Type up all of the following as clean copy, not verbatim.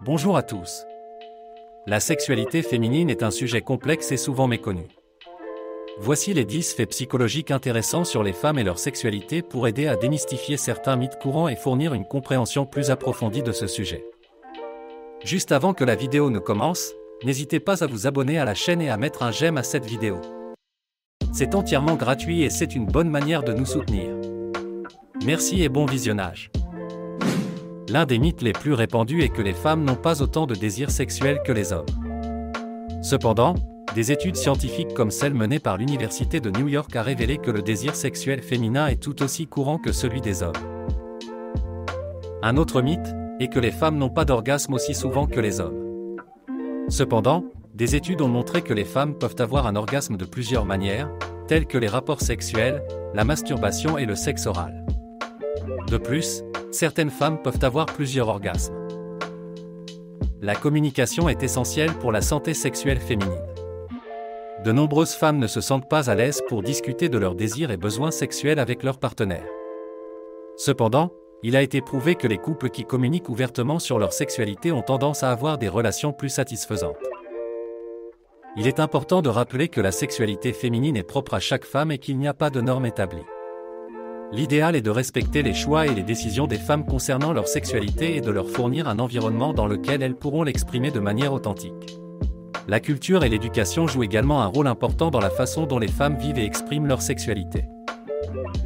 Bonjour à tous. La sexualité féminine est un sujet complexe et souvent méconnu. Voici les 10 faits psychologiques intéressants sur les femmes et leur sexualité pour aider à démystifier certains mythes courants et fournir une compréhension plus approfondie de ce sujet. Juste avant que la vidéo ne commence, n'hésitez pas à vous abonner à la chaîne et à mettre un j'aime à cette vidéo. C'est entièrement gratuit et c'est une bonne manière de nous soutenir. Merci et bon visionnage. L'un des mythes les plus répandus est que les femmes n'ont pas autant de désir sexuel que les hommes. Cependant, des études scientifiques comme celle menée par l'Université de New York a révélé que le désir sexuel féminin est tout aussi courant que celui des hommes. Un autre mythe est que les femmes n'ont pas d'orgasme aussi souvent que les hommes. Cependant, des études ont montré que les femmes peuvent avoir un orgasme de plusieurs manières, telles que les rapports sexuels, la masturbation et le sexe oral. De plus, certaines femmes peuvent avoir plusieurs orgasmes. La communication est essentielle pour la santé sexuelle féminine. De nombreuses femmes ne se sentent pas à l'aise pour discuter de leurs désirs et besoins sexuels avec leur partenaire. Cependant, il a été prouvé que les couples qui communiquent ouvertement sur leur sexualité ont tendance à avoir des relations plus satisfaisantes. Il est important de rappeler que la sexualité féminine est propre à chaque femme et qu'il n'y a pas de normes établies. L'idéal est de respecter les choix et les décisions des femmes concernant leur sexualité et de leur fournir un environnement dans lequel elles pourront l'exprimer de manière authentique. La culture et l'éducation jouent également un rôle important dans la façon dont les femmes vivent et expriment leur sexualité.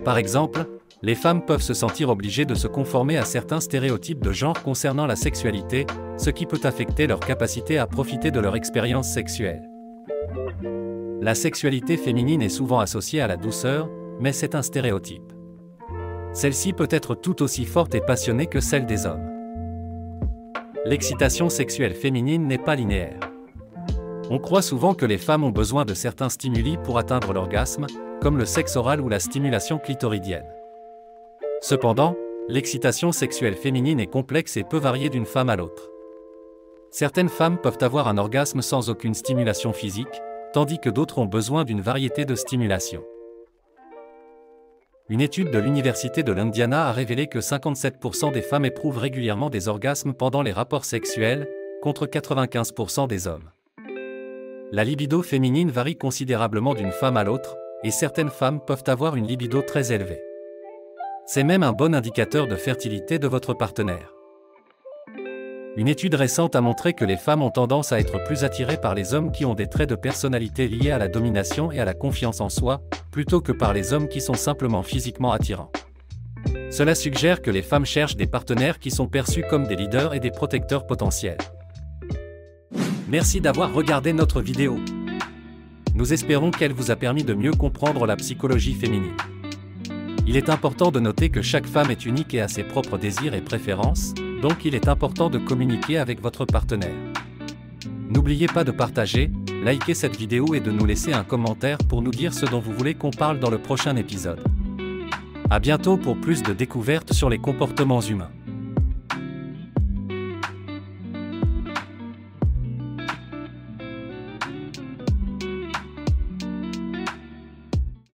Par exemple, les femmes peuvent se sentir obligées de se conformer à certains stéréotypes de genre concernant la sexualité, ce qui peut affecter leur capacité à profiter de leur expérience sexuelle. La sexualité féminine est souvent associée à la douceur, mais c'est un stéréotype. Celle-ci peut être tout aussi forte et passionnée que celle des hommes. L'excitation sexuelle féminine n'est pas linéaire. On croit souvent que les femmes ont besoin de certains stimuli pour atteindre l'orgasme, comme le sexe oral ou la stimulation clitoridienne. Cependant, l'excitation sexuelle féminine est complexe et peut varier d'une femme à l'autre. Certaines femmes peuvent avoir un orgasme sans aucune stimulation physique, tandis que d'autres ont besoin d'une variété de stimulations. Une étude de l'Université de l'Indiana a révélé que 57% des femmes éprouvent régulièrement des orgasmes pendant les rapports sexuels, contre 95% des hommes. La libido féminine varie considérablement d'une femme à l'autre, et certaines femmes peuvent avoir une libido très élevée. C'est même un bon indicateur de fertilité de votre partenaire. Une étude récente a montré que les femmes ont tendance à être plus attirées par les hommes qui ont des traits de personnalité liés à la domination et à la confiance en soi, plutôt que par les hommes qui sont simplement physiquement attirants. Cela suggère que les femmes cherchent des partenaires qui sont perçus comme des leaders et des protecteurs potentiels. Merci d'avoir regardé notre vidéo. Nous espérons qu'elle vous a permis de mieux comprendre la psychologie féminine. Il est important de noter que chaque femme est unique et a ses propres désirs et préférences, donc il est important de communiquer avec votre partenaire. N'oubliez pas de partager, liker cette vidéo et de nous laisser un commentaire pour nous dire ce dont vous voulez qu'on parle dans le prochain épisode. À bientôt pour plus de découvertes sur les comportements humains.